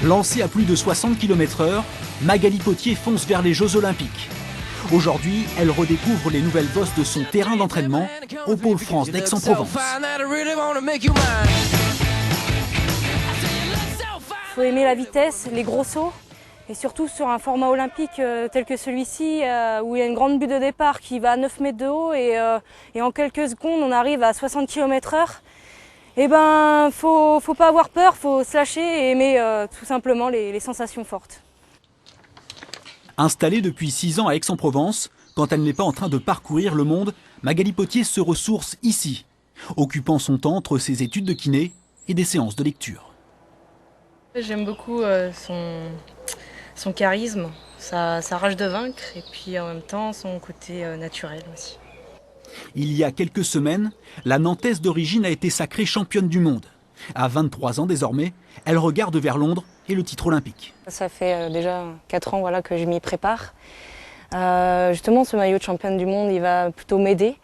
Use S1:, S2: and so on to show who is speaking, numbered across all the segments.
S1: Lancée à plus de 60 km/h, Magali Potier fonce vers les Jeux Olympiques. Aujourd'hui, elle redécouvre les nouvelles bosses de son terrain d'entraînement au Pôle France d'Aix-en-Provence.
S2: Il faut aimer la vitesse, les gros sauts, et surtout sur un format olympique tel que celui-ci, où il y a une grande bulle de départ qui va à 9 mètres de haut et en quelques secondes on arrive à 60 km/h. Eh ben, faut pas avoir peur, faut se lâcher et aimer tout simplement les sensations fortes.
S1: Installée depuis 6 ans à Aix-en-Provence, quand elle n'est pas en train de parcourir le monde, Magali Potier se ressource ici, occupant son temps entre ses études de kiné et des séances de lecture.
S2: J'aime beaucoup son charisme, sa rage de vaincre et puis en même temps son côté naturel aussi.
S1: Il y a quelques semaines, la Nantaise d'origine a été sacrée championne du monde. À 23 ans désormais, elle regarde vers Londres et le titre olympique.
S2: Ça fait déjà 4 ans que je m'y prépare. Justement, ce maillot de championne du monde, il va plutôt m'aider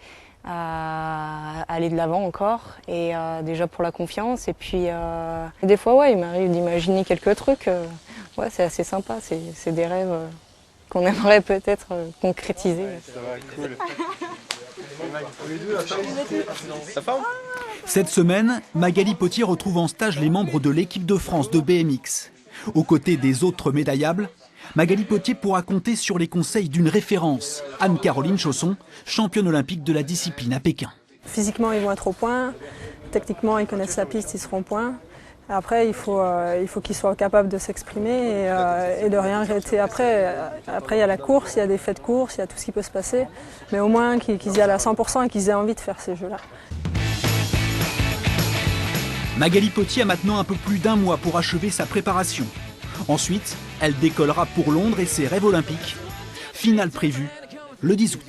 S2: à aller de l'avant encore et déjà pour la confiance. Et puis des fois, il m'arrive d'imaginer quelques trucs. C'est assez sympa, c'est des rêves qu'on aimerait peut-être concrétiser.
S3: Ça va, cool.
S1: Cette semaine, Magali Potier retrouve en stage les membres de l'équipe de France de BMX. Aux côtés des autres médaillables, Magali Potier pourra compter sur les conseils d'une référence, Anne-Caroline Chausson, championne olympique de la discipline à Pékin.
S4: Physiquement, ils vont être au point. Techniquement, ils connaissent la piste, ils seront au point. Après, il faut qu'ils soient capables de s'exprimer et de rien regretter. Après, il y a la course, il y a des faits de course, il y a tout ce qui peut se passer. Mais au moins qu'ils y aillent à 100% et qu'ils aient envie de faire ces jeux-là.
S1: Magali Potier a maintenant un peu plus d'1 mois pour achever sa préparation. Ensuite, elle décollera pour Londres et ses rêves olympiques. Finale prévue le 10 août.